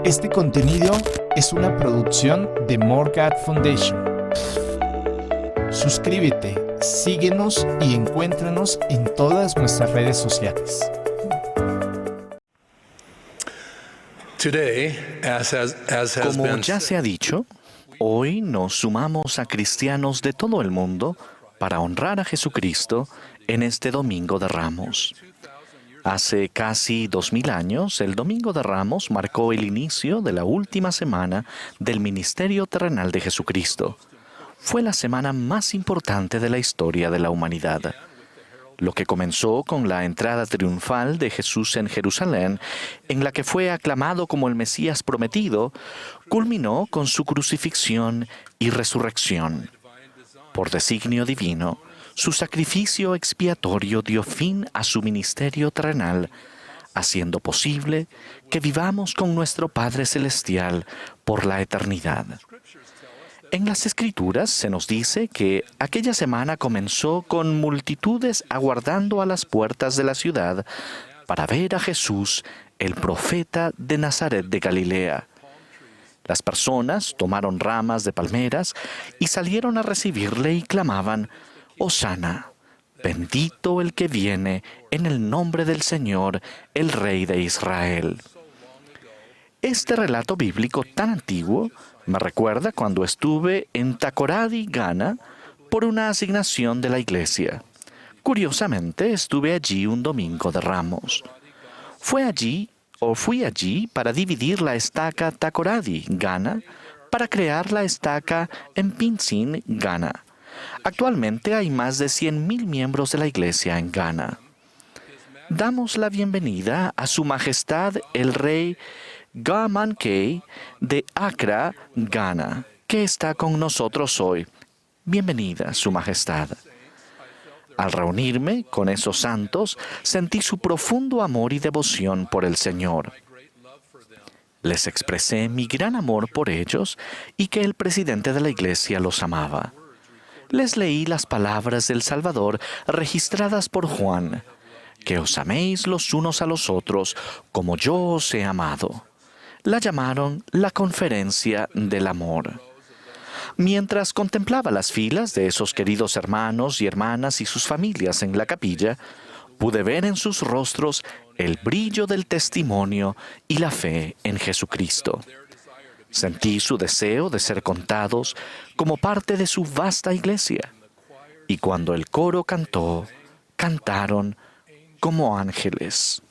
Este contenido es una producción de Morgat Foundation. Suscríbete, síguenos y encuéntranos en todas nuestras redes sociales. Como ya se ha dicho, hoy nos sumamos a cristianos de todo el mundo para honrar a Jesucristo en este Domingo de Ramos. Hace casi 2000 años, el Domingo de Ramos marcó el inicio de la última semana del ministerio terrenal de Jesucristo. Fue la semana más importante de la historia de la humanidad. Lo que comenzó con la entrada triunfal de Jesús en Jerusalén, en la que fue aclamado como el Mesías prometido, culminó con su crucifixión y resurrección. Por designio divino, su sacrificio expiatorio dio fin a su ministerio terrenal, haciendo posible que vivamos con nuestro Padre Celestial por la eternidad. En las Escrituras se nos dice que aquella semana comenzó con multitudes aguardando a las puertas de la ciudad para ver a Jesús, el profeta de Nazaret de Galilea. Las personas tomaron ramas de palmeras y salieron a recibirle y clamaban: «Hosana, bendito el que viene en el nombre del Señor, el Rey de Israel». Este relato bíblico tan antiguo me recuerda cuando estuve en Takoradi, Ghana, por una asignación de la iglesia. Curiosamente, estuve allí un Domingo de Ramos. Fui allí para dividir la estaca Takoradi, Ghana, para crear la estaca en Pinsin, Ghana. Actualmente hay más de 100,000 miembros de la iglesia en Ghana. Damos la bienvenida a Su Majestad el Rey Ga-Man-Key de Accra, Ghana, que está con nosotros hoy. Bienvenida, Su Majestad. Al reunirme con esos santos, sentí su profundo amor y devoción por el Señor. Les expresé mi gran amor por ellos y que el presidente de la iglesia los amaba. Les leí las palabras del Salvador registradas por Juan: «Que os améis los unos a los otros como yo os he amado». La llamaron la Conferencia del Amor. Mientras contemplaba las filas de esos queridos hermanos y hermanas y sus familias en la capilla, pude ver en sus rostros el brillo del testimonio y la fe en Jesucristo. Sentí su deseo de ser contados como parte de su vasta iglesia. Y cuando el coro cantó, cantaron como ángeles.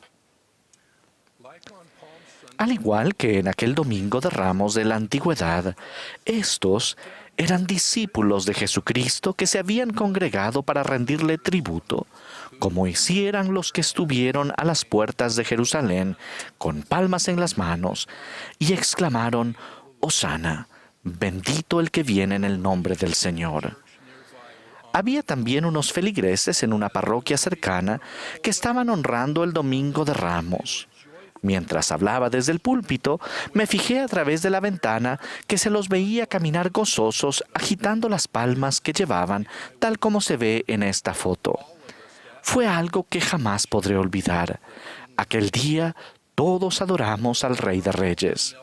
Al igual que en aquel Domingo de Ramos de la antigüedad, estos eran discípulos de Jesucristo que se habían congregado para rendirle tributo, como hicieran los que estuvieron a las puertas de Jerusalén con palmas en las manos, y exclamaron: «Hosana, bendito el que viene en el nombre del Señor». Había también unos feligreses en una parroquia cercana que estaban honrando el Domingo de Ramos. Mientras hablaba desde el púlpito, me fijé a través de la ventana que se los veía caminar gozosos, agitando las palmas que llevaban, tal como se ve en esta foto. Fue algo que jamás podré olvidar. Aquel día todos adoramos al Rey de Reyes.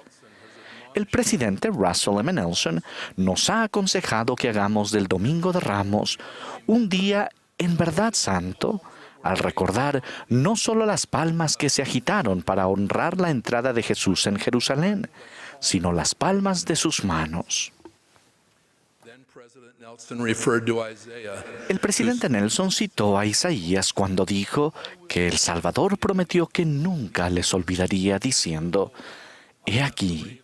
El presidente Russell M. Nelson nos ha aconsejado que hagamos del Domingo de Ramos un día en verdad santo, al recordar no solo las palmas que se agitaron para honrar la entrada de Jesús en Jerusalén, sino las palmas de sus manos. El presidente Nelson citó a Isaías cuando dijo que el Salvador prometió que nunca les olvidaría, diciendo: «He aquí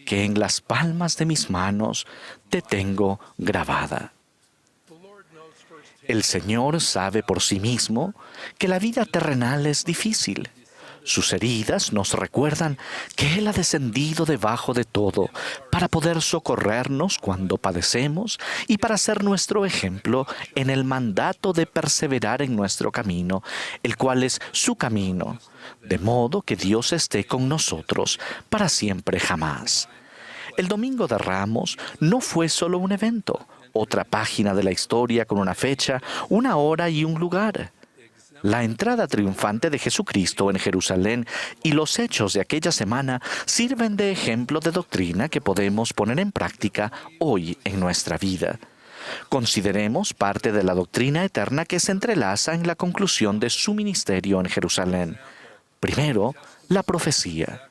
que en las palmas de mis manos te tengo grabada». El Señor sabe por sí mismo que la vida terrenal es difícil. Sus heridas nos recuerdan que Él ha descendido debajo de todo para poder socorrernos cuando padecemos y para ser nuestro ejemplo en el mandato de perseverar en nuestro camino, el cual es su camino, de modo que Dios esté con nosotros para siempre jamás. El Domingo de Ramos no fue solo un evento, otra página de la historia con una fecha, una hora y un lugar. La entrada triunfante de Jesucristo en Jerusalén y los hechos de aquella semana sirven de ejemplo de doctrina que podemos poner en práctica hoy en nuestra vida. Consideremos parte de la doctrina eterna que se entrelaza en la conclusión de su ministerio en Jerusalén. Primero, la profecía.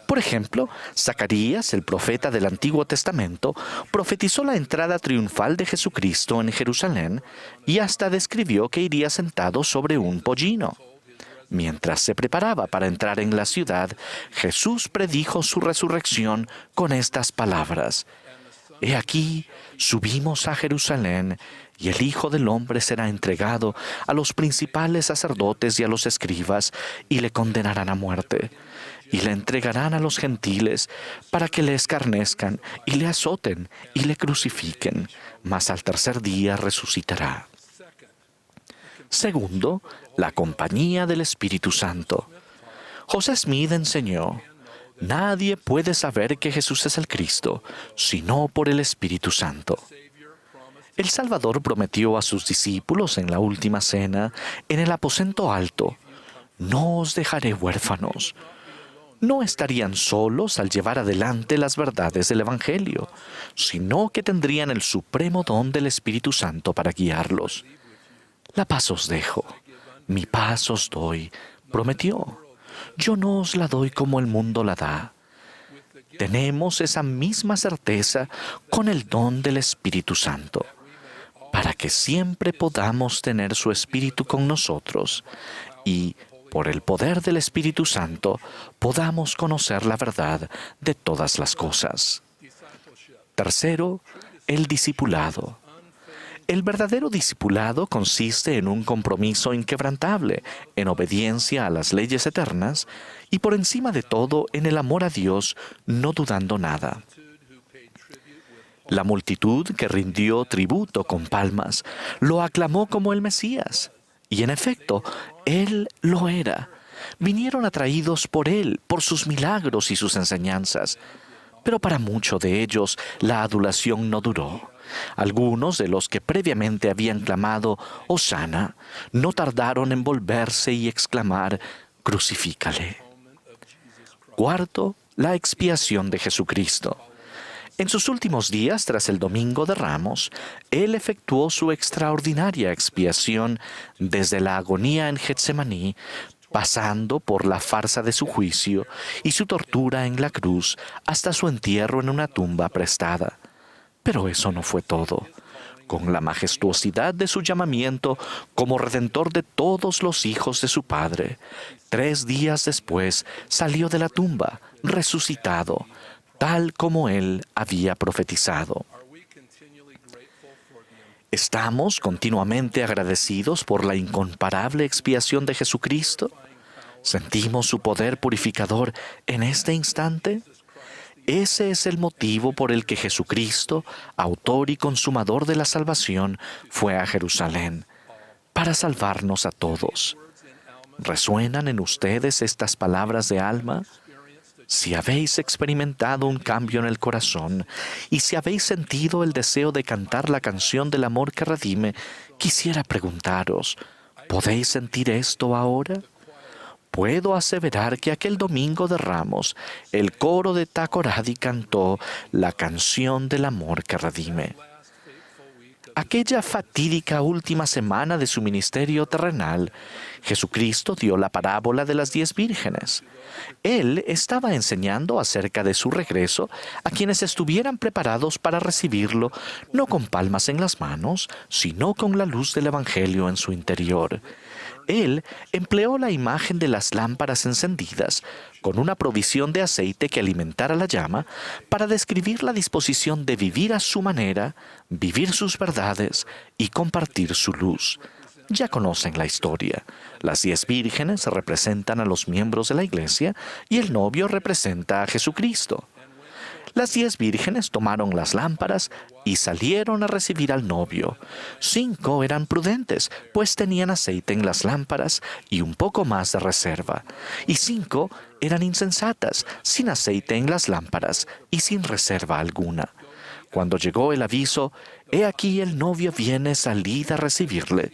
Por ejemplo, Zacarías, el profeta del Antiguo Testamento, profetizó la entrada triunfal de Jesucristo en Jerusalén y hasta describió que iría sentado sobre un pollino. Mientras se preparaba para entrar en la ciudad, Jesús predijo su resurrección con estas palabras: He aquí, subimos a Jerusalén, y el Hijo del Hombre será entregado a los principales sacerdotes y a los escribas, y le condenarán a muerte, y le entregarán a los gentiles para que le escarnezcan, y le azoten, y le crucifiquen, mas al tercer día resucitará. Segundo, la compañía del Espíritu Santo. José Smith enseñó: nadie puede saber que Jesús es el Cristo, sino por el Espíritu Santo. El Salvador prometió a sus discípulos en la última cena, en el aposento alto: no os dejaré huérfanos. No estarían solos al llevar adelante las verdades del Evangelio, sino que tendrían el supremo don del Espíritu Santo para guiarlos. La paz os dejo, mi paz os doy, prometió. Yo no os la doy como el mundo la da. Tenemos esa misma certeza con el don del Espíritu Santo, para que siempre podamos tener su Espíritu con nosotros y, por el poder del Espíritu Santo, podamos conocer la verdad de todas las cosas. Tercero, el discipulado. El verdadero discipulado consiste en un compromiso inquebrantable, en obediencia a las leyes eternas y por encima de todo en el amor a Dios, no dudando nada. La multitud que rindió tributo con palmas lo aclamó como el Mesías. Y en efecto, Él lo era. Vinieron atraídos por Él, por sus milagros y sus enseñanzas. Pero para muchos de ellos la adulación no duró. Algunos de los que previamente habían clamado «Hosana» no tardaron en volverse y exclamar «Crucifícale». Cuarto, la expiación de Jesucristo. En sus últimos días, tras el Domingo de Ramos, Él efectuó su extraordinaria expiación desde la agonía en Getsemaní, pasando por la farsa de su juicio y su tortura en la cruz hasta su entierro en una tumba prestada. Pero eso no fue todo. Con la majestuosidad de su llamamiento como Redentor de todos los hijos de su Padre, 3 días después salió de la tumba, resucitado, tal como Él había profetizado. ¿Estamos continuamente agradecidos por la incomparable expiación de Jesucristo? ¿Sentimos su poder purificador en este instante? Ese es el motivo por el que Jesucristo, autor y consumador de la salvación, fue a Jerusalén, para salvarnos a todos. ¿Resuenan en ustedes estas palabras de Alma? Si habéis experimentado un cambio en el corazón y si habéis sentido el deseo de cantar la canción del amor que redime, quisiera preguntaros, ¿podéis sentir esto ahora? Puedo aseverar que aquel Domingo de Ramos, el coro de Takoradi cantó la canción del amor que redime. Aquella fatídica última semana de su ministerio terrenal, Jesucristo dio la parábola de las 10 vírgenes. Él estaba enseñando acerca de su regreso a quienes estuvieran preparados para recibirlo, no con palmas en las manos, sino con la luz del Evangelio en su interior. Él empleó la imagen de las lámparas encendidas con una provisión de aceite que alimentara la llama para describir la disposición de vivir a su manera, vivir sus verdades y compartir su luz. Ya conocen la historia. Las 10 vírgenes representan a los miembros de la iglesia y el novio representa a Jesucristo. Las 10 vírgenes tomaron las lámparas y salieron a recibir al novio. 5 eran prudentes, pues tenían aceite en las lámparas y un poco más de reserva. Y 5 eran insensatas, sin aceite en las lámparas y sin reserva alguna. Cuando llegó el aviso, «He aquí el novio viene, salid a recibirle»,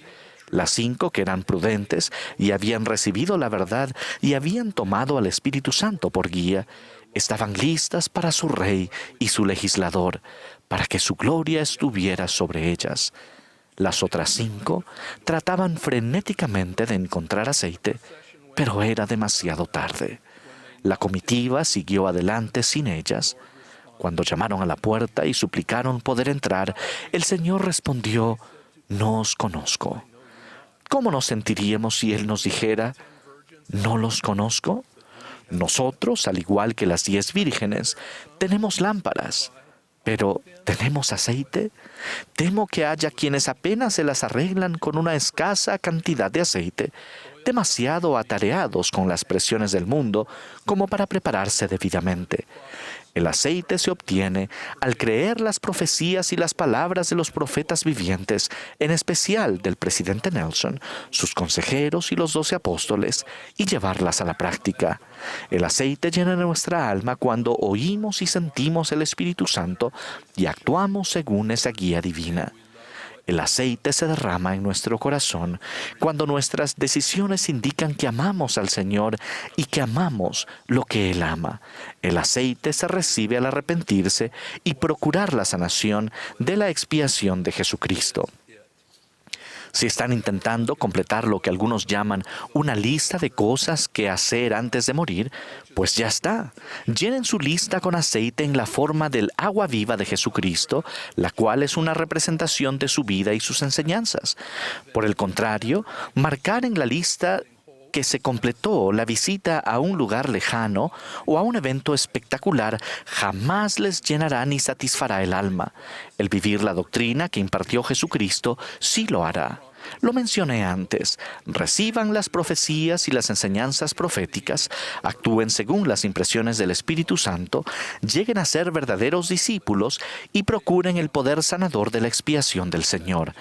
Las 5 que eran prudentes y habían recibido la verdad y habían tomado al Espíritu Santo por guía, estaban listas para su rey y su legislador, para que su gloria estuviera sobre ellas. Las otras 5 trataban frenéticamente de encontrar aceite, pero era demasiado tarde. La comitiva siguió adelante sin ellas. Cuando llamaron a la puerta y suplicaron poder entrar, el Señor respondió: «No os conozco». ¿Cómo nos sentiríamos si Él nos dijera: «¿No los conozco»? Nosotros, al igual que las 10 vírgenes, tenemos lámparas, pero ¿tenemos aceite? Temo que haya quienes apenas se las arreglan con una escasa cantidad de aceite, demasiado atareados con las presiones del mundo como para prepararse debidamente. El aceite se obtiene al creer las profecías y las palabras de los profetas vivientes, en especial del presidente Nelson, sus consejeros y los 12 apóstoles, y llevarlas a la práctica. El aceite llena nuestra alma cuando oímos y sentimos el Espíritu Santo y actuamos según esa guía divina. El aceite se derrama en nuestro corazón cuando nuestras decisiones indican que amamos al Señor y que amamos lo que Él ama. El aceite se recibe al arrepentirse y procurar la sanación de la expiación de Jesucristo. Si están intentando completar lo que algunos llaman una lista de cosas que hacer antes de morir, pues ya está. Llenen su lista con aceite en la forma del agua viva de Jesucristo, la cual es una representación de su vida y sus enseñanzas. Por el contrario, marcar en la lista que se completó la visita a un lugar lejano o a un evento espectacular jamás les llenará ni satisfará el alma. El vivir la doctrina que impartió Jesucristo sí lo hará. Lo mencioné antes. Reciban las profecías y las enseñanzas proféticas, actúen según las impresiones del Espíritu Santo, lleguen a ser verdaderos discípulos y procuren el poder sanador de la expiación del Señor.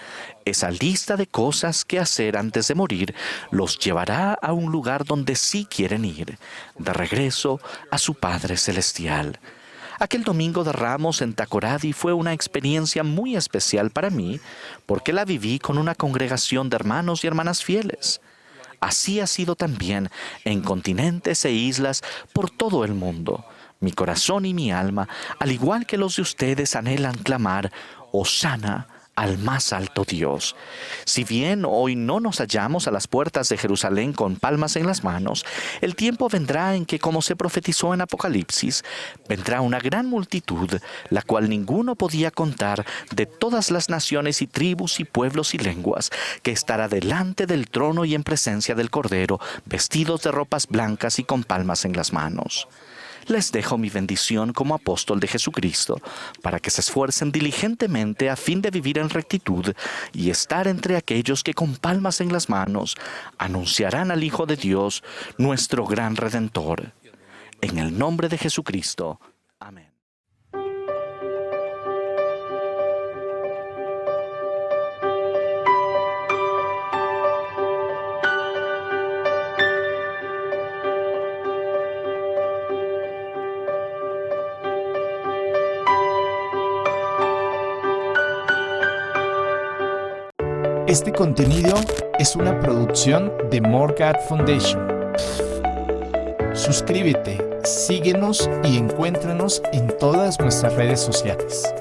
Esa lista de cosas que hacer antes de morir los llevará a un lugar donde sí quieren ir, de regreso a su Padre Celestial. Aquel domingo de Ramos en Takoradi fue una experiencia muy especial para mí porque la viví con una congregación de hermanos y hermanas fieles. Así ha sido también en continentes e islas por todo el mundo. Mi corazón y mi alma, al igual que los de ustedes, anhelan clamar: «Hosana al más alto Dios». Si bien hoy no nos hallamos a las puertas de Jerusalén con palmas en las manos, el tiempo vendrá en que, como se profetizó en Apocalipsis, vendrá una gran multitud, la cual ninguno podía contar, de todas las naciones y tribus y pueblos y lenguas, que estará delante del trono y en presencia del Cordero, vestidos de ropas blancas y con palmas en las manos. Les dejo mi bendición como apóstol de Jesucristo, para que se esfuercen diligentemente a fin de vivir en rectitud y estar entre aquellos que con palmas en las manos anunciarán al Hijo de Dios, nuestro gran Redentor. En el nombre de Jesucristo. Amén. Este contenido es una producción de More God Foundation. Suscríbete, síguenos y encuéntranos en todas nuestras redes sociales.